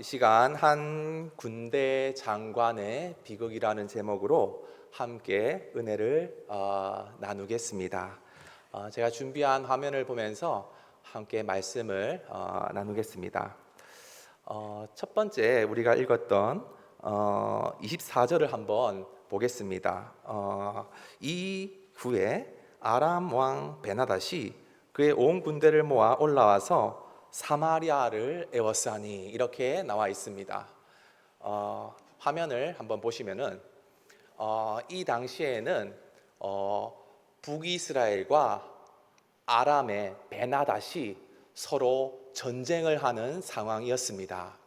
이 시간 한 군대 장관의 비극이라는 제목으로 함께 은혜를 나누겠습니다. 제가 준비한 화면을 보면서 함께 말씀을 나누겠습니다. 첫 번째 우리가 읽었던 24절을 한번 보겠습니다. 이후에 아람 왕 베나닷이 그의 온 군대를 모아 올라와서 사마리아를 에워싸니, 이렇게 나와 있습니다. 화면을 한번 보시면은 이 당시에는 북이스라엘과 아람의 베나닷이 서로 전쟁을 하는 상황이었습니다.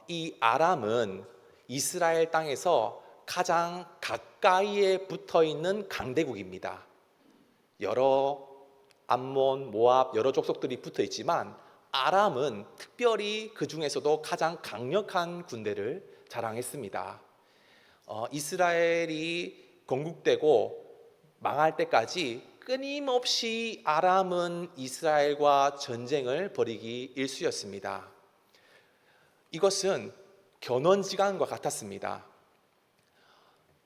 이 아람은 이스라엘 땅에서 가장 가까이에 붙어 있는 강대국입니다. 여러 암몬, 모압 여러 족속들이 붙어 있지만 아람은 특별히 그 중에서도 가장 강력한 군대를 자랑했습니다. 이스라엘이 건국되고 망할 때까지 끊임없이 아람은 이스라엘과 전쟁을 벌이기 일쑤였습니다. 이것은 견원지간과 같았습니다.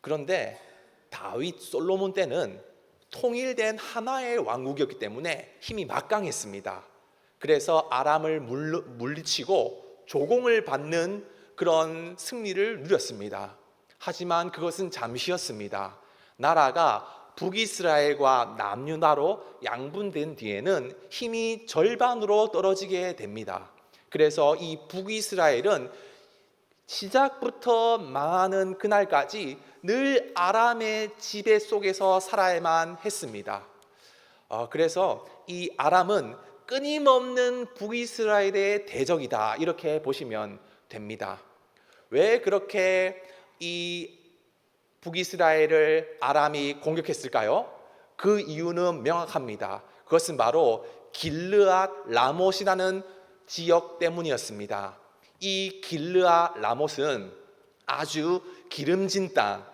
그런데 다윗, 솔로몬 때는 통일된 하나의 왕국이었기 때문에 힘이 막강했습니다. 그래서 아람을 물리치고 조공을 받는 그런 승리를 누렸습니다. 하지만 그것은 잠시였습니다. 나라가 북이스라엘과 남유다로 양분된 뒤에는 힘이 절반으로 떨어지게 됩니다. 그래서 이 북이스라엘은 시작부터 망하는 그날까지 늘 아람의 지배 속에서 살아야만 했습니다. 그래서 이 아람은 끊임없는 북이스라엘의 대적이다, 이렇게 보시면 됩니다. 왜 그렇게 이 북이스라엘을 아람이 공격했을까요? 그 이유는 명확합니다. 그것은 바로 길르앗 라못이라는 지역 때문이었습니다. 이 길르앗 라못은 아주 기름진 땅,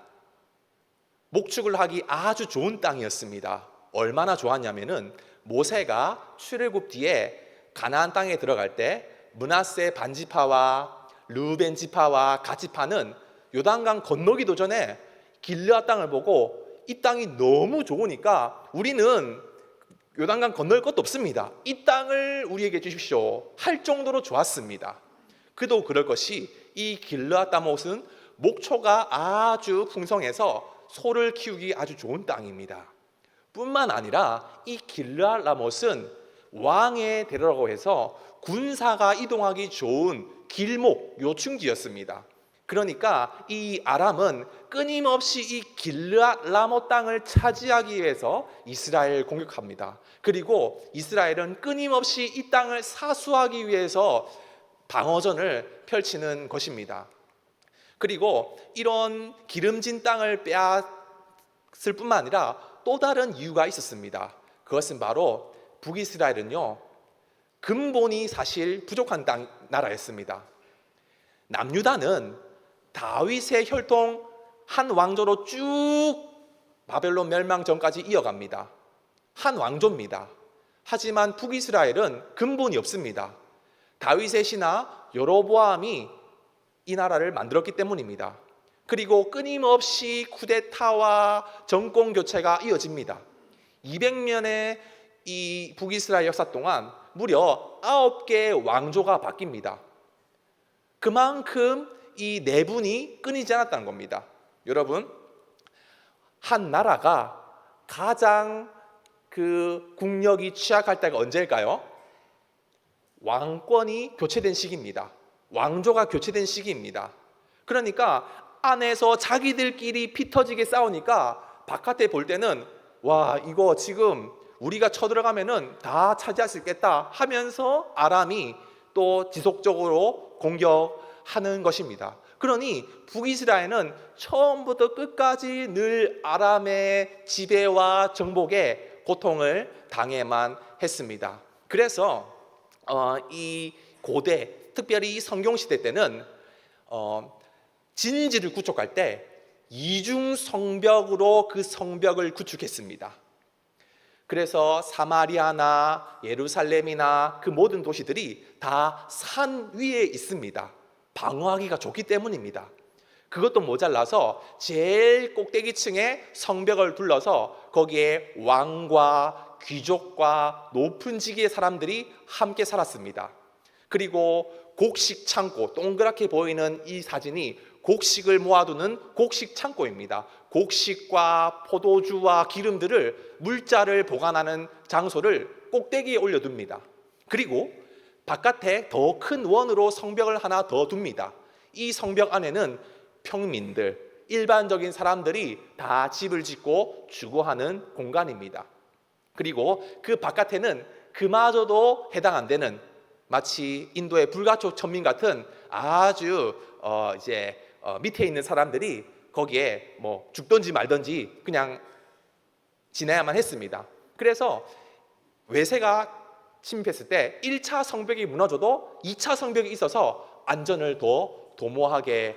목축을 하기 아주 좋은 땅이었습니다. 얼마나 좋았냐면은 모세가 출애굽 뒤에 가나안 땅에 들어갈 때 므낫세 반지파와 르우벤 지파와 갓지파는 요단강 건너기도 전에 길르앗 땅을 보고 이 땅이 너무 좋으니까 우리는 요단강 건널 것도 없습니다. 이 땅을 우리에게 주십시오 할 정도로 좋았습니다. 그도 그럴 것이 이 길르앗 라못은 목초가 아주 풍성해서 소를 키우기 아주 좋은 땅입니다. 뿐만 아니라 이 길르앗 라못은 왕의 대로라고 해서 군사가 이동하기 좋은 길목, 요충지였습니다. 그러니까 이 아람은 끊임없이 이 길르앗 라못 땅을 차지하기 위해서 이스라엘을 공격합니다. 그리고 이스라엘은 끊임없이 이 땅을 사수하기 위해서 방어전을 펼치는 것입니다. 그리고 이런 기름진 땅을 빼앗을 뿐만 아니라 또 다른 이유가 있었습니다. 그것은 바로 북이스라엘은요, 근본이 사실 부족한 나라였습니다. 남유다는 다윗의 혈통 한 왕조로 쭉 바벨론 멸망 전까지 이어갑니다. 한 왕조입니다. 하지만 북이스라엘은 근본이 없습니다. 다윗의 신하 여로보암이 이 나라를 만들었기 때문입니다. 그리고 끊임없이 쿠데타와 정권 교체가 이어집니다. 200년의 이 북이스라엘 역사 동안 무려 9개의 왕조가 바뀝니다. 그만큼 이 내분이 끊이지 않았다는 겁니다. 여러분, 한 나라가 가장 그 국력이 취약할 때가 언제일까요? 왕권이 교체된 시기입니다. 왕조가 교체된 시기입니다. 그러니까 안에서 자기들끼리 피 터지게 싸우니까 바깥에 볼 때는 와, 이거 지금 우리가 쳐들어가면은 다 차지할 수 있겠다 하면서 아람이 또 지속적으로 공격하는 것입니다. 그러니 북이스라엘은 처음부터 끝까지 늘 아람의 지배와 정복에 고통을 당해만 했습니다. 그래서 이 고대, 특별히 성경시대 때는 진지를 구축할 때 이중 성벽으로 그 성벽을 구축했습니다. 그래서 사마리아나 예루살렘이나 그 모든 도시들이 다 산 위에 있습니다. 방어하기가 좋기 때문입니다. 그것도 모자라서 제일 꼭대기층에 성벽을 둘러서 거기에 왕과 귀족과 높은 직위의 사람들이 함께 살았습니다. 그리고 곡식 창고, 동그랗게 보이는 이 사진이 곡식을 모아두는 곡식 창고입니다. 곡식과 포도주와 기름들을, 물자를 보관하는 장소를 꼭대기에 올려둡니다. 그리고 바깥에 더 큰 원으로 성벽을 하나 더 둡니다. 이 성벽 안에는 평민들, 일반적인 사람들이 다 집을 짓고 주거하는 공간입니다. 그리고 그 바깥에는 그마저도 해당 안 되는, 마치 인도의 불가촉 천민 같은 아주 밑에 있는 사람들이 거기에 뭐 죽든지 말든지 그냥 지내야만 했습니다. 그래서 외세가 침입했을 때 1차 성벽이 무너져도 2차 성벽이 있어서 안전을 더 도모하게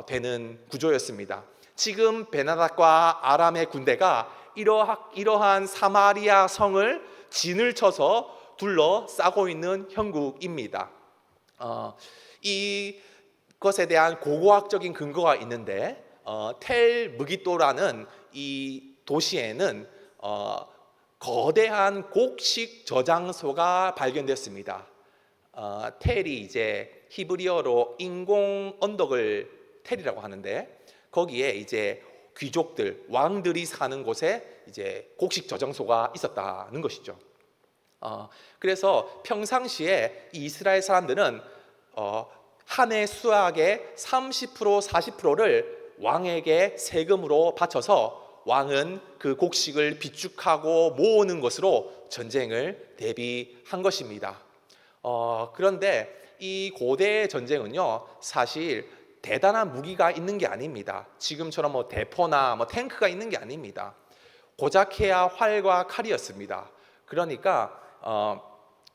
되는 구조였습니다. 지금 베나닷과 아람의 군대가 이러한 사마리아 성을 진을 쳐서 둘러싸고 있는 형국입니다. 이것에 대한 고고학적인 근거가 있는데 텔 무기또라는 이 도시에는 거대한 곡식 저장소가 발견됐습니다. 텔이 이제 히브리어로 인공 언덕을 텔이라고 하는데, 거기에 이제 귀족들, 왕들이 사는 곳에 이제 곡식 저장소가 있었다는 것이죠. 그래서 평상시에 이 이스라엘 사람들은 한 해 수확의 30%, 40%를 왕에게 세금으로 바쳐서 왕은 그 곡식을 비축하고 모으는 것으로 전쟁을 대비한 것입니다. 그런데 이 고대 전쟁은요, 사실 대단한 무기가 있는 게 아닙니다. 지금처럼 뭐 대포나 뭐 탱크가 있는 게 아닙니다. 고작해야 활과 칼이었습니다. 그러니까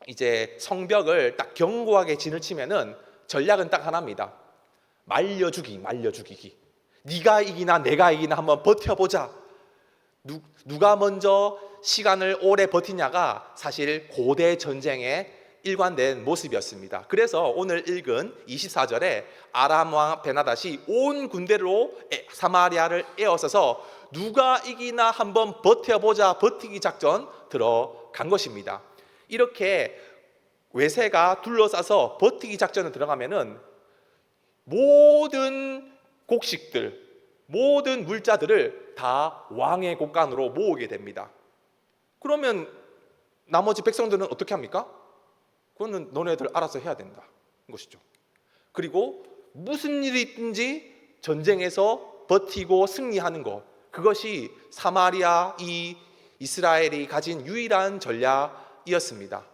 이제 성벽을 딱 견고하게 진을 치면은 전략은 딱 하나입니다. 말려 죽이기. 네가 이기나 내가 이기나 한번 버텨보자. 누가 먼저 시간을 오래 버티냐가 사실 고대 전쟁의 일관된 모습이었습니다. 그래서 오늘 읽은 24절에 아람 왕 베나닷이 온 군대로 사마리아를 에워싸서 누가 이기나 한번 버텨보자, 버티기 작전 들어간 것입니다. 이렇게 외세가 둘러싸서 버티기 작전을 들어가면은 모든 곡식들, 모든 물자들을 다 왕의 곳간으로 모으게 됩니다. 그러면 나머지 백성들은 어떻게 합니까? 그거는 너네들 알아서 해야 된다 것이죠. 그리고 무슨 일이 있든지 전쟁에서 버티고 승리하는 것, 그것이 사마리아 이 이스라엘이 가진 유일한 전략이었습니다.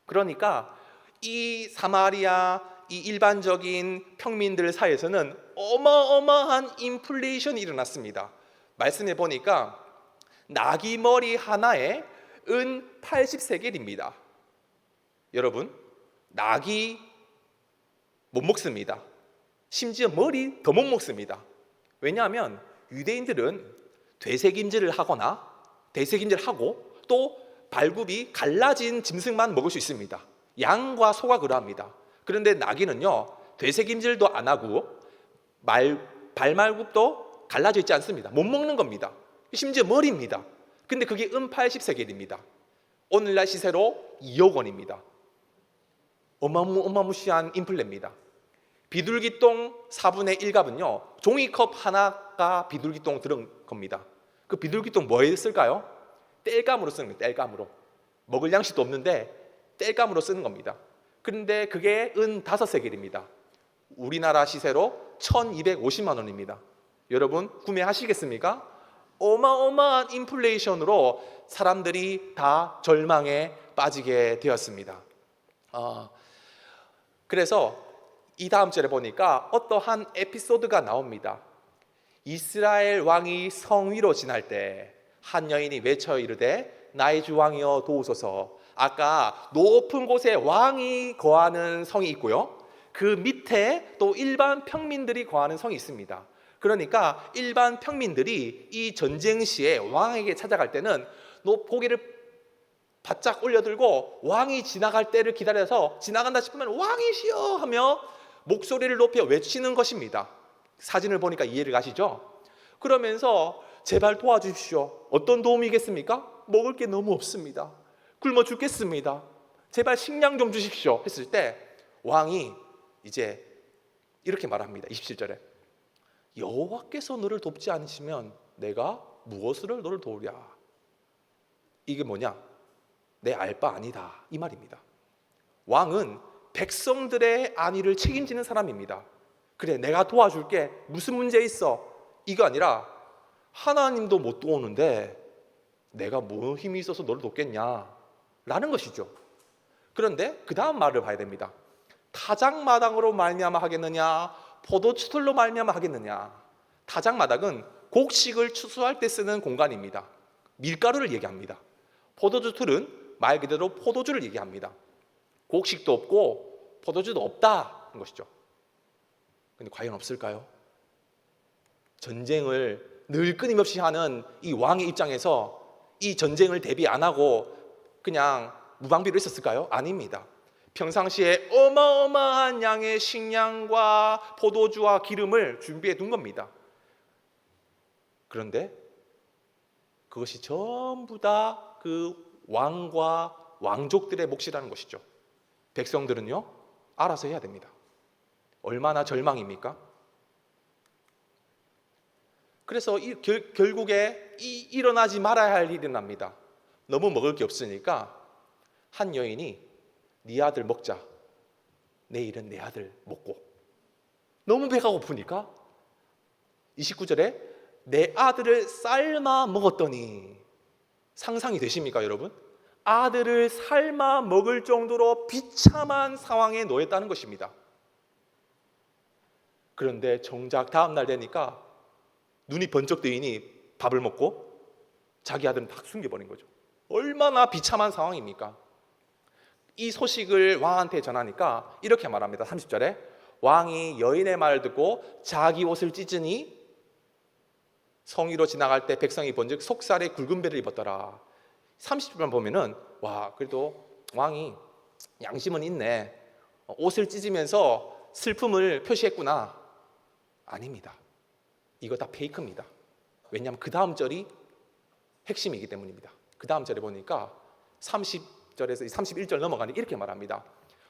그러니까 이 사마리아 이 일반적인 평민들 사이에서는 어마어마한 인플레이션이 일어났습니다. 말씀해 보니까 나귀 머리 하나에 은 80세겔입니다. 여러분, 나귀 못 먹습니다. 심지어 머리 더 못 먹습니다. 왜냐하면 유대인들은 되새김질을 하거나 되새김질을 하고 또 발굽이 갈라진 짐승만 먹을 수 있습니다. 양과 소가 그러합니다. 그런데 나귀는요, 되새김질도 안 하고 발말굽도 갈라져 있지 않습니다. 못 먹는 겁니다. 심지어 머리입니다. 근데 그게 80세겔입니다. 오늘날 시세로 2억 원입니다. 어마무시한 인플레입니다. 비둘기똥 4분의 1값은요, 종이컵 하나가 비둘기똥 들은 겁니다. 그 비둘기똥 뭐에 쓸까요? 땔감으로 쓰는 거예요. 땔감으로. 먹을 양식도 없는데 땔감으로 쓰는 겁니다. 그런데 그게 은 5세겔입니다. 우리나라 시세로 1250만 원입니다. 여러분 구매하시겠습니까? 어마어마한 인플레이션으로 사람들이 다 절망에 빠지게 되었습니다. 그래서 이 다음 절에 보니까 어떠한 에피소드가 나옵니다. 이스라엘 왕이 성 위로 지날 때 한 여인이 외쳐 이르되 나의 주 왕이여 도우소서. 아까 높은 곳에 왕이 거하는 성이 있고요, 그 밑에 또 일반 평민들이 거하는 성이 있습니다. 그러니까 일반 평민들이 이 전쟁 시에 왕에게 찾아갈 때는 고개를 바짝 올려들고 왕이 지나갈 때를 기다려서 지나간다 싶으면 왕이시여 하며 목소리를 높여 외치는 것입니다. 사진을 보니까 이해를 가시죠? 그러면서 제발 도와주십시오. 어떤 도움이겠습니까? 먹을 게 너무 없습니다. 굶어 죽겠습니다. 제발 식량 좀 주십시오 했을 때 왕이 이제 이렇게 말합니다. 27절에 여호와께서 너를 돕지 않으시면 내가 무엇으로 너를 도우랴. 이게 뭐냐? 내 알 바 아니다 이 말입니다. 왕은 백성들의 안위를 책임지는 사람입니다. 그래 내가 도와줄게 무슨 문제 있어 이거 아니라 하나님도 못 도우는데 내가 뭐 힘이 있어서 너를 돕겠냐 라는 것이죠. 그런데 그 다음 말을 봐야 됩니다. 타작마당으로 말미암아 하겠느냐 포도추들로 말미암아 하겠느냐. 타작마당은 곡식을 추수할 때 쓰는 공간입니다. 밀가루를 얘기합니다. 포도주틀은 말 그대로 포도주를 얘기합니다. 곡식도 없고 포도주도 없다는 것이죠. 근데 과연 없을까요? 전쟁을 늘 끊임없이 하는 이 왕의 입장에서 이 전쟁을 대비 안 하고 그냥 무방비로 있었을까요? 아닙니다. 평상시에 어마어마한 양의 식량과 포도주와 기름을 준비해 둔 겁니다. 그런데 그것이 전부 다 그 왕과 왕족들의 몫이라는 것이죠. 백성들은요 알아서 해야 됩니다. 얼마나 절망입니까? 그래서 결국에 일어나지 말아야 할 일이 일어납니다. 너무 먹을 게 없으니까 한 여인이 네 아들 먹자. 내일은 내 아들 먹고. 너무 배가 고프니까 29절에 내 아들을 삶아 먹었더니. 상상이 되십니까 여러분? 아들을 삶아 먹을 정도로 비참한 상황에 놓였다는 것입니다. 그런데 정작 다음 날 되니까 눈이 번쩍 뜨이니 밥을 먹고 자기 아들은 딱 숨겨버린 거죠. 얼마나 비참한 상황입니까? 이 소식을 왕한테 전하니까 이렇게 말합니다. 30절에 왕이 여인의 말을 듣고 자기 옷을 찢으니 성위로 지나갈 때 백성이 본즉 속살에 굵은 배를 입었더라. 30절만 보면은 와 그래도 왕이 양심은 있네. 옷을 찢으면서 슬픔을 표시했구나. 아닙니다. 이거 다 페이크입니다. 왜냐하면 그 다음 절이 핵심이기 때문입니다. 그 다음 절에 보니까 30절에서 31절 넘어가니 이렇게 말합니다.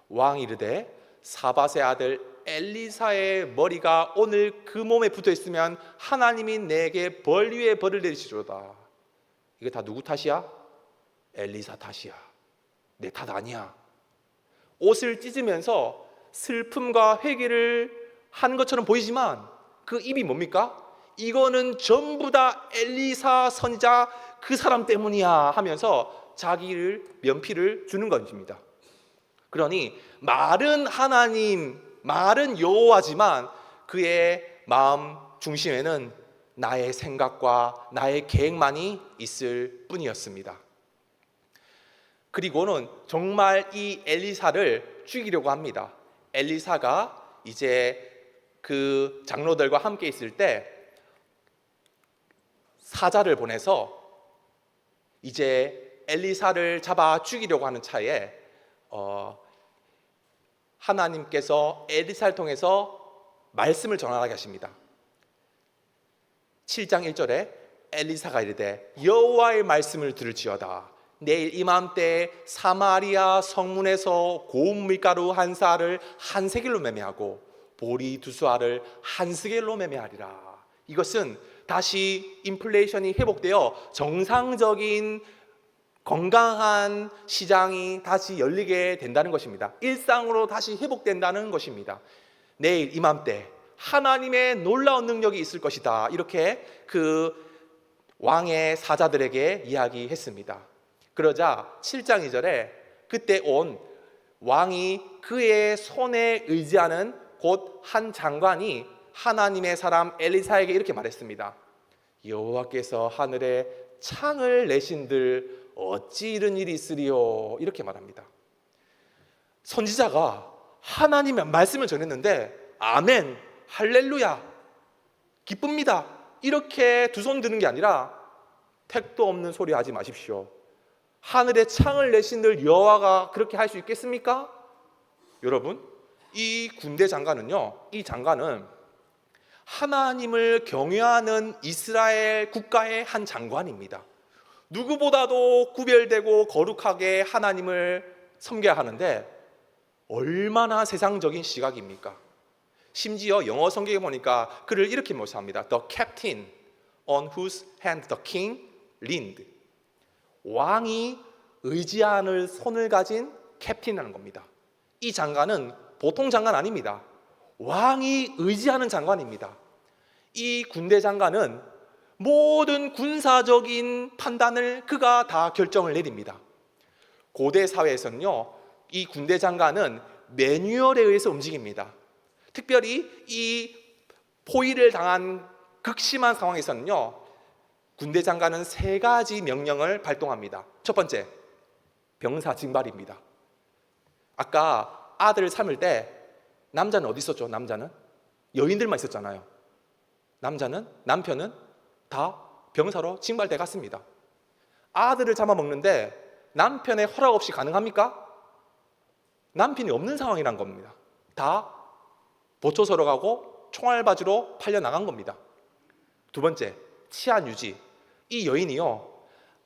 왕이 이르되 사밧의 아들 엘리사의 머리가 오늘 그 몸에 붙어 있으면 하나님이 내게 벌 위에 벌을 내리시리로다. 이게 다 누구 탓이야? 엘리사 탓이야. 내 탓 아니야. 옷을 찢으면서 슬픔과 회개를 한 것처럼 보이지만 그 입이 뭡니까? 이거는 전부 다 엘리사 선지자 그 사람 때문이야 하면서 자기를 면피를 주는 것입니다. 그러니 말은 하나님, 말은 여호와지만 그의 마음 중심에는 나의 생각과 나의 계획만이 있을 뿐이었습니다. 그리고는 정말 이 엘리사를 죽이려고 합니다. 엘리사가 이제 그 장로들과 함께 있을 때 사자를 보내서 이제 엘리사를 잡아 죽이려고 하는 차에 하나님께서 엘리사를 통해서 말씀을 전하게 하십니다. 7장 1절에 엘리사가 이르되 여호와의 말씀을 들을지어다. 내일 이맘때 사마리아 성문에서 고운 밀가루 한 사를 한 세겔로 매매하고 보리 두 수알을 한 스겔로 매매하리라. 이것은 다시 인플레이션이 회복되어 정상적인 건강한 시장이 다시 열리게 된다는 것입니다. 일상으로 다시 회복된다는 것입니다. 내일 이맘때 하나님의 놀라운 능력이 있을 것이다. 이렇게 그 왕의 사자들에게 이야기했습니다. 그러자 7장 2절에 그때 온 왕이 그의 손에 의지하는 곧 한 장관이 하나님의 사람 엘리사에게 이렇게 말했습니다. 여호와께서 하늘에 창을 내신들 어찌 이런 일이 있으리요. 이렇게 말합니다. 선지자가 하나님의 말씀을 전했는데 아멘, 할렐루야, 기쁩니다 이렇게 두 손 드는 게 아니라 택도 없는 소리 하지 마십시오. 하늘에 창을 내신들 여호와가 그렇게 할 수 있겠습니까? 여러분, 이 군대 장관은요, 이 장관은 하나님을 경외하는 이스라엘 국가의 한 장관입니다. 누구보다도 구별되고 거룩하게 하나님을 섬겨야 하는데 얼마나 세상적인 시각입니까? 심지어 영어 성경에 보니까 그를 이렇게 묘사합니다. The captain on whose hand the king leaned. 왕이 의지하는 손을 가진 캡틴이라는 겁니다. 이 장관은 보통 장관 아닙니다. 왕이 의지하는 장관입니다. 이 군대 장관은 모든 군사적인 판단을 그가 다 결정을 내립니다. 고대 사회에서는요, 이 군대 장관은 매뉴얼에 의해서 움직입니다. 특별히 이 포위를 당한 극심한 상황에서는요, 군대 장관은 3가지 명령을 발동합니다. 첫 번째, 병사 징발입니다. 아까 아들을 삼을 때 남자는 어디 있었죠? 남자는 여인들만 있었잖아요. 남편은 다 병사로 징발돼 갔습니다. 아들을 잡아먹는데 남편의 허락 없이 가능합니까? 남편이 없는 상황이란 겁니다. 다 보초서로 가고 총알바지로 팔려나간 겁니다. 두 번째, 치안 유지. 이 여인이요,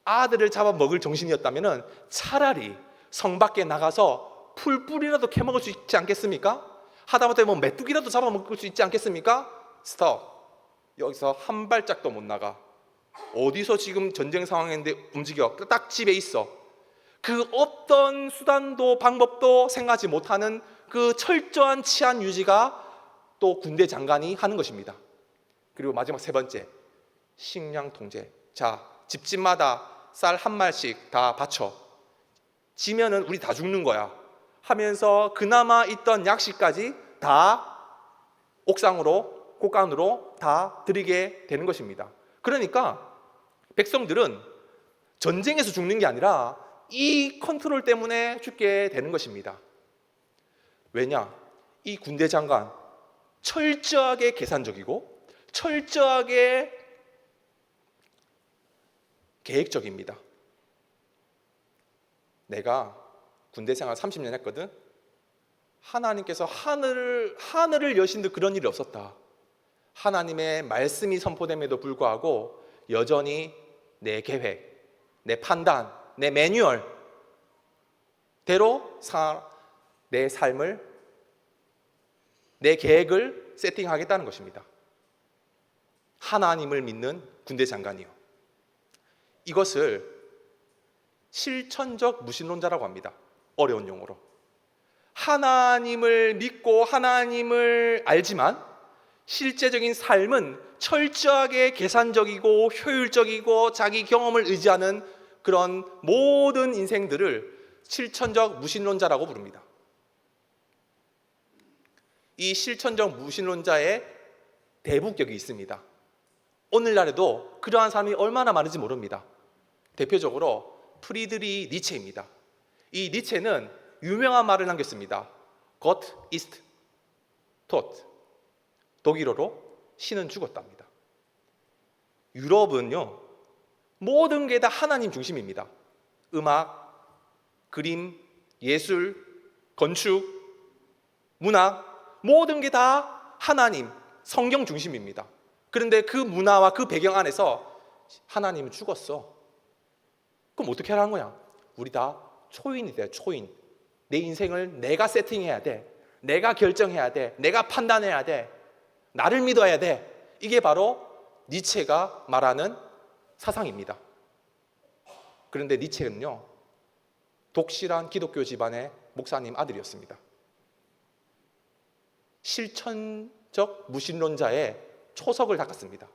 아들을 잡아먹을 정신이었다면 차라리 성 밖에 나가서 풀뿌리라도 캐먹을 수 있지 않겠습니까? 하다못해 메뚜기라도 잡아먹을 수 있지 않겠습니까? 스톱. 여기서 한 발짝도 못 나가. 어디서 지금 전쟁 상황인데 움직여? 딱 집에 있어. 그 어떤 수단도 방법도 생각하지 못하는 그 철저한 치안 유지가 또 군대 장관이 하는 것입니다. 그리고 마지막 3번째, 식량 통제. 자, 집집마다 쌀 한 말씩 다 바쳐. 지면은 우리 다 죽는 거야 하면서 그나마 있던 약식까지 다 옥상으로, 곳간으로 다 드리게 되는 것입니다. 그러니까 백성들은 전쟁에서 죽는 게 아니라 이 컨트롤 때문에 죽게 되는 것입니다. 왜냐? 이 군대 장관 철저하게 계산적이고 철저하게 계획적입니다. 내가 군대 생활 30년 했거든. 하나님께서 하늘을 여신도 그런 일이 없었다. 하나님의 말씀이 선포됨에도 불구하고 여전히 내 계획, 내 판단, 내 매뉴얼 대로 내 삶을, 내 계획을 세팅하겠다는 것입니다. 하나님을 믿는 군대 장관이요. 이것을 실천적 무신론자라고 합니다. 어려운 용어로. 하나님을 믿고 하나님을 알지만 실제적인 삶은 철저하게 계산적이고 효율적이고 자기 경험을 의지하는 그런 모든 인생들을 실천적 무신론자라고 부릅니다. 이 실천적 무신론자의 대부격이 있습니다. 오늘날에도 그러한 사람이 얼마나 많은지 모릅니다. 대표적으로 프리드리 니체입니다. 이 니체는 유명한 말을 남겼습니다. Gott ist tot. 독일어로 신은 죽었답니다. 유럽은요, 모든 게 다 하나님 중심입니다. 음악, 그림, 예술, 건축, 문학, 모든 게 다 하나님, 성경 중심입니다. 그런데 그 문화와 그 배경 안에서 하나님은 죽었어. 그럼 어떻게 하라는 거야? 우리 다 초인이 돼, 초인. 내 인생을 내가 세팅해야 돼. 내가 결정해야 돼. 내가 판단해야 돼. 나를 믿어야 돼. 이게 바로 니체가 말하는 사상입니다. 그런데 니체는요, 독실한 기독교 집안의 목사님 아들이었습니다. 실천적 무신론자의 초석을 닦았습니다.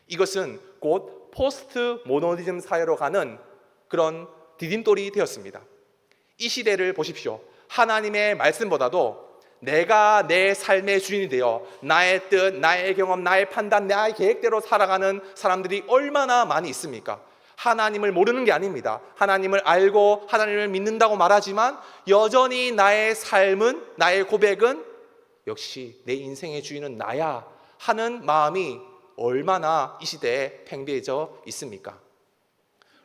이것은 곧 포스트 모더니즘 사회로 가는 그런 디딤돌이 되었습니다. 이 시대를 보십시오. 하나님의 말씀보다도 내가 내 삶의 주인이 되어 나의 뜻, 나의 경험, 나의 판단, 나의 계획대로 살아가는 사람들이 얼마나 많이 있습니까? 하나님을 모르는 게 아닙니다. 하나님을 알고 하나님을 믿는다고 말하지만 여전히 나의 삶은, 나의 고백은 역시 내 인생의 주인은 나야 하는 마음이 얼마나 이 시대에 팽배해져 있습니까?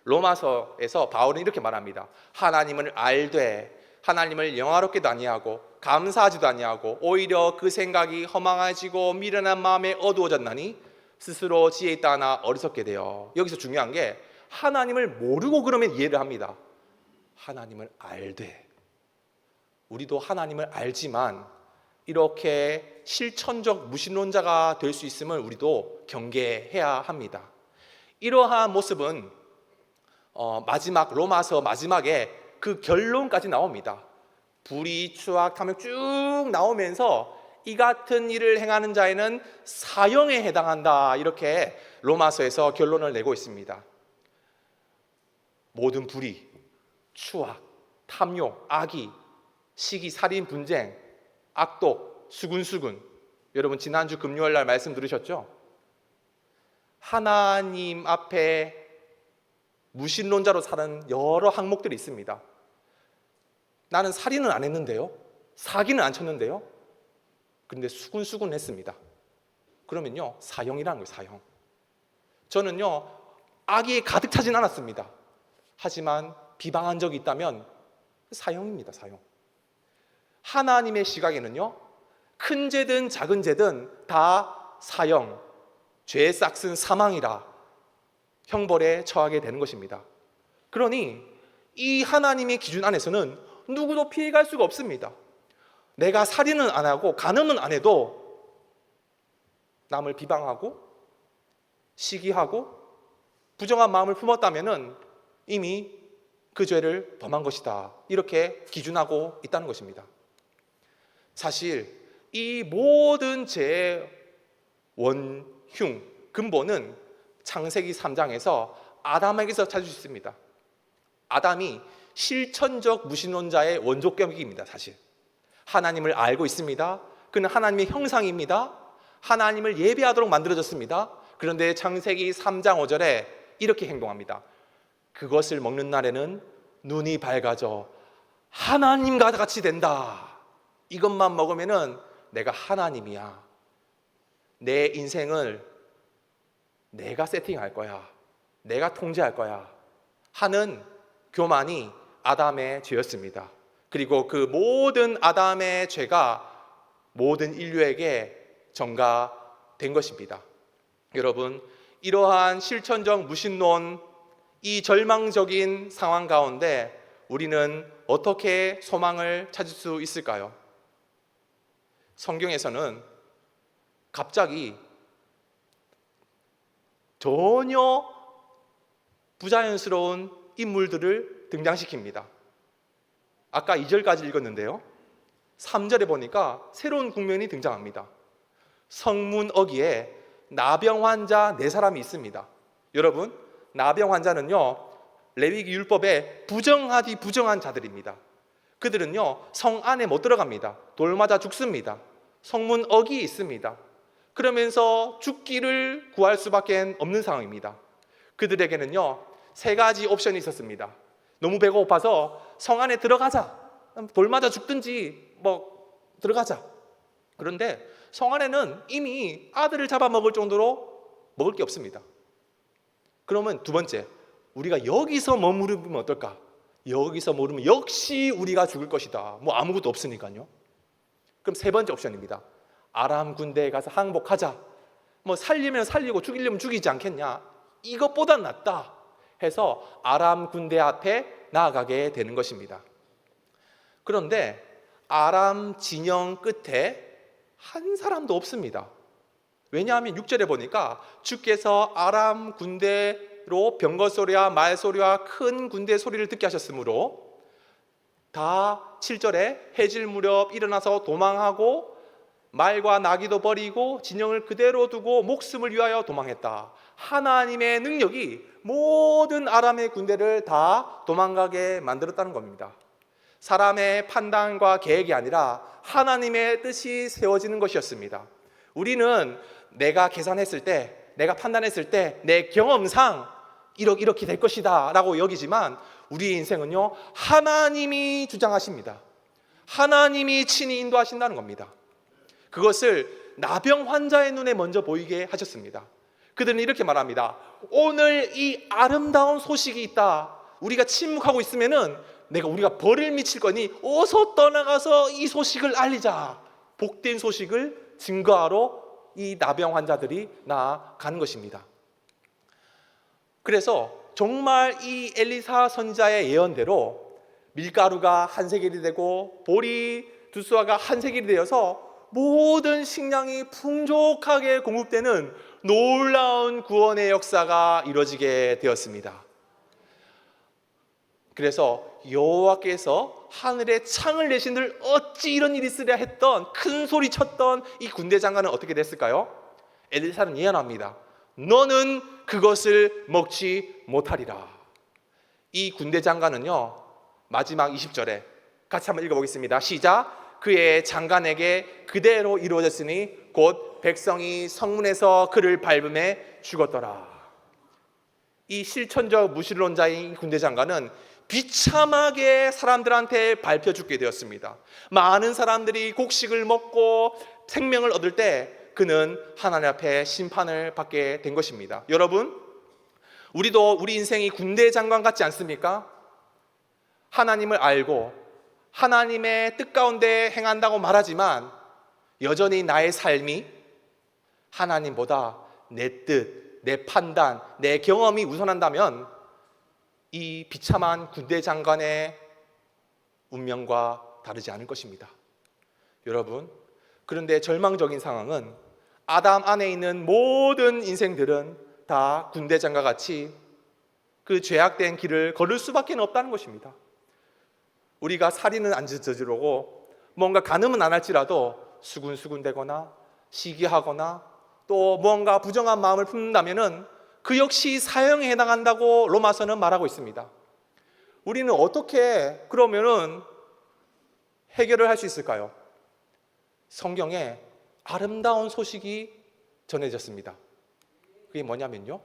로마서에서 바울은 이렇게 말합니다. 하나님을 알되 하나님을 영화롭게도 아니하고 감사하지도 아니하고 오히려 그 생각이 허망해지고 미련한 마음에 어두워졌나니 스스로 지혜 있다 하나 어리석게 되어. 여기서 중요한 게 하나님을 모르고 그러면 이해를 합니다. 하나님을 알되. 우리도 하나님을 알지만 이렇게 실천적 무신론자가 될 수 있음을 우리도 경계해야 합니다. 이러한 모습은 마지막 로마서 마지막에 그 결론까지 나옵니다. 불의, 추악, 탐욕 쭉 나오면서 이 같은 일을 행하는 자에는 사형에 해당한다, 이렇게 로마서에서 결론을 내고 있습니다. 모든 불의, 추악, 탐욕, 악의, 시기, 살인, 분쟁, 악독, 수군수군. 여러분 지난주 금요일 날 말씀 들으셨죠? 하나님 앞에 무신론자로 사는 여러 항목들이 있습니다. 나는 살인은 안 했는데요, 사기는 안 쳤는데요, 그런데 수군수군 했습니다. 그러면요 사형이라는 거예요. 사형. 저는요 악이 가득 차진 않았습니다. 하지만 비방한 적이 있다면 사형입니다. 사형. 하나님의 시각에는요 큰 죄든 작은 죄든 다 사형, 죄의 싹은 사망이라 형벌에 처하게 되는 것입니다. 그러니 이 하나님의 기준 안에서는 누구도 피해갈 수가 없습니다. 내가 살인은 안 하고 간음은 안 해도 남을 비방하고 시기하고 부정한 마음을 품었다면 이미 그 죄를 범한 것이다, 이렇게 기준하고 있다는 것입니다. 사실 이 모든 죄의 원흉, 근본은 창세기 3장에서 아담에게서 찾을 수 있습니다. 아담이 실천적 무신론자의 원조격입니다. 사실 하나님을 알고 있습니다. 그는 하나님의 형상입니다. 하나님을 예배하도록 만들어졌습니다. 그런데 창세기 3장 5절에 이렇게 행동합니다. 그것을 먹는 날에는 눈이 밝아져 하나님과 같이 된다. 이것만 먹으면은 내가 하나님이야. 내 인생을 내가 세팅할 거야. 내가 통제할 거야 하는 교만이 아담의 죄였습니다. 그리고 그 모든 아담의 죄가 모든 인류에게 전가된 것입니다. 여러분, 이러한 실천적 무신론, 이 절망적인 상황 가운데 우리는 어떻게 소망을 찾을 수 있을까요? 성경에서는 갑자기 전혀 부자연스러운 인물들을 등장시킵니다. 아까 2절까지 읽었는데요, 3절에 보니까 새로운 국면이 등장합니다. 성문어기에 나병 환자 4사람이 있습니다. 여러분, 나병 환자는요 레위기 율법에 부정하디 부정한 자들입니다. 그들은요 성 안에 못 들어갑니다. 돌 맞아 죽습니다. 성문어기에 있습니다. 그러면서 죽기를 구할 수밖에 없는 상황입니다. 그들에게는요 3가지 옵션이 있었습니다. 너무 배고파서 성 안에 들어가자, 돌 맞아 죽든지 들어가자. 그런데 성 안에는 이미 아들을 잡아먹을 정도로 먹을 게 없습니다. 그러면 두 번째, 우리가 여기서 머무르면 어떨까? 여기서 머무르면 역시 우리가 죽을 것이다. 아무것도 없으니까요. 그럼 3번째 옵션입니다. 아람 군대에 가서 항복하자. 살리면 살리고 죽이려면 죽이지 않겠냐? 이것보다 낫다 해서 아람 군대 앞에 나아가게 되는 것입니다. 그런데 아람 진영 끝에 한 사람도 없습니다. 왜냐하면 6절에 보니까 주께서 아람 군대로 병거 소리와 말 소리와 큰 군대 소리를 듣게 하셨으므로 다 7절에 해질 무렵 일어나서 도망하고 말과 나귀도 버리고 진영을 그대로 두고 목숨을 위하여 도망했다. 하나님의 능력이 모든 아람의 군대를 다 도망가게 만들었다는 겁니다. 사람의 판단과 계획이 아니라 하나님의 뜻이 세워지는 것이었습니다. 우리는 내가 계산했을 때, 내가 판단했을 때 내 경험상 이렇게 될 것이다 라고 여기지만 우리의 인생은요 하나님이 주장하십니다. 하나님이 친히 인도하신다는 겁니다. 그것을 나병 환자의 눈에 먼저 보이게 하셨습니다. 그들은 이렇게 말합니다. 오늘 이 아름다운 소식이 있다. 우리가 침묵하고 있으면은 우리가 벌을 미칠 거니 어서 떠나가서 이 소식을 알리자. 복된 소식을 증거하러 이 나병 환자들이 나아가는 것입니다. 그래서 정말 이 엘리사 선지자의 예언대로 밀가루가 한 세겔이 되고 보리 두 수아가 한 세겔이 되어서 모든 식량이 풍족하게 공급되는 놀라운 구원의 역사가 이루어지게 되었습니다. 그래서 여호와께서 하늘에 창을 내신들 어찌 이런 일이 있으랴 했던 큰 소리 쳤던 이 군대 장관은 어떻게 됐을까요? 엘리사는 예언합니다. 너는 그것을 먹지 못하리라. 이 군대 장관은요, 마지막 20절에 같이 한번 읽어보겠습니다. 시작. 그의 장관에게 그대로 이루어졌으니 곧 백성이 성문에서 그를 밟음에 죽었더라. 이 실천적 무신론자인 군대 장관은 비참하게 사람들한테 밟혀 죽게 되었습니다. 많은 사람들이 곡식을 먹고 생명을 얻을 때 그는 하나님 앞에 심판을 받게 된 것입니다. 여러분, 우리도 우리 인생이 군대 장관 같지 않습니까? 하나님을 알고 하나님의 뜻 가운데 행한다고 말하지만 여전히 나의 삶이 하나님보다 내 뜻, 내 판단, 내 경험이 우선한다면 이 비참한 군대 장관의 운명과 다르지 않을 것입니다. 여러분, 그런데 절망적인 상황은 아담 안에 있는 모든 인생들은 다 군대 장관 같이 그 죄악된 길을 걸을 수밖에 없다는 것입니다. 우리가 살인은 안 저지르고 뭔가 간음은 안 할지라도 수군수군대거나 시기하거나 또 뭔가 부정한 마음을 품는다면은 그 역시 사형에 해당한다고 로마서는 말하고 있습니다. 우리는 어떻게 그러면은 해결을 할 수 있을까요? 성경에 아름다운 소식이 전해졌습니다. 그게 뭐냐면요,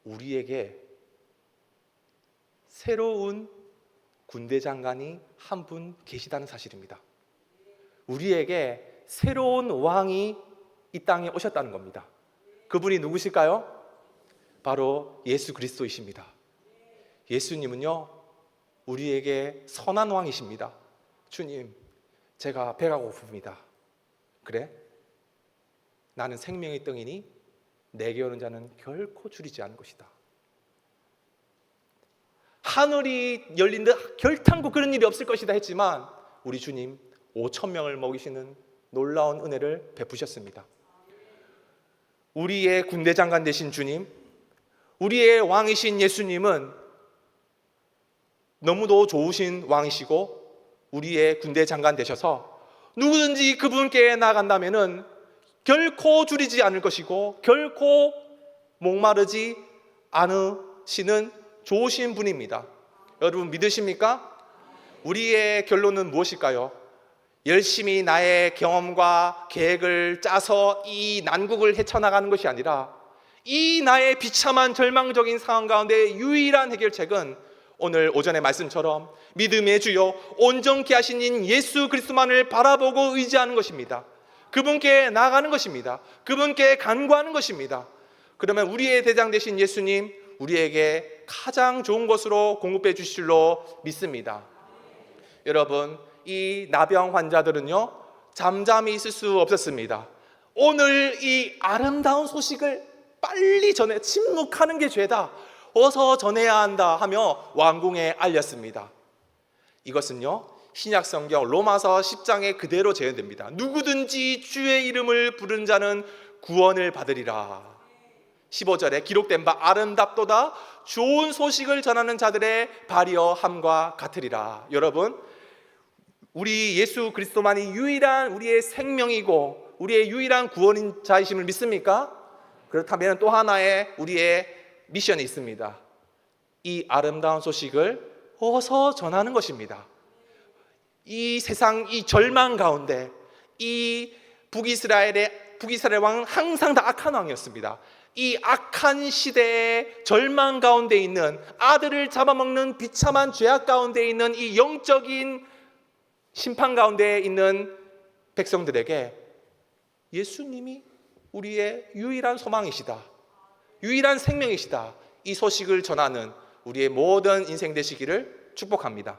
우리에게 새로운 군대 장관이 한 분 계시다는 사실입니다. 우리에게 새로운 왕이 이 땅에 오셨다는 겁니다. 그분이 누구실까요? 바로 예수 그리스도이십니다. 예수님은요, 우리에게 선한 왕이십니다. 주님, 제가 배가 고픕니다. 그래? 나는 생명의 떡이니 내게 오는 자는 결코 줄이지 않을 것이다. 하늘이 열린 듯 결탄코 그런 일이 없을 것이다 했지만 우리 주님 5,000명을 먹이시는 놀라운 은혜를 베푸셨습니다. 우리의 군대 장관 되신 주님, 우리의 왕이신 예수님은 너무도 좋으신 왕이시고 우리의 군대 장관 되셔서 누구든지 그분께 나아간다면은 결코 줄이지 않을 것이고 결코 목마르지 않으시는 좋으신 분입니다. 여러분 믿으십니까? 우리의 결론은 무엇일까요? 열심히 나의 경험과 계획을 짜서 이 난국을 헤쳐나가는 것이 아니라 이 나의 비참한 절망적인 상황 가운데 유일한 해결책은 오늘 오전의 말씀처럼 믿음의 주요 온전케 하신 인 예수 그리스도만을 바라보고 의지하는 것입니다. 그분께 나아가는 것입니다. 그분께 간구하는 것입니다. 그러면 우리의 대장 되신 예수님 우리에게 가장 좋은 것으로 공급해 주실 줄로 믿습니다. 여러분, 이 나병 환자들은요 잠잠히 있을 수 없었습니다. 오늘 이 아름다운 소식을 빨리 전해, 침묵하는 게 죄다, 어서 전해야 한다 하며 왕궁에 알렸습니다. 이것은요 신약성경 로마서 10장에 그대로 재현됩니다. 누구든지 주의 이름을 부른 자는 구원을 받으리라. 15절에 기록된 바 아름답도다 좋은 소식을 전하는 자들의 발이여 함과 같으리라. 여러분, 우리 예수 그리스도만이 유일한 우리의 생명이고 우리의 유일한 구원자이심을 믿습니까? 그렇다면 또 하나의 우리의 미션이 있습니다. 이 아름다운 소식을 어서 전하는 것입니다. 이 세상 이 절망 가운데 이 북이스라엘 왕은 항상 다 악한 왕이었습니다. 이 악한 시대의 절망 가운데 있는 아들을 잡아먹는 비참한 죄악 가운데 있는 이 영적인 심판 가운데 있는 백성들에게 예수님이 우리의 유일한 소망이시다, 유일한 생명이시다, 이 소식을 전하는 우리의 모든 인생 되시기를 축복합니다.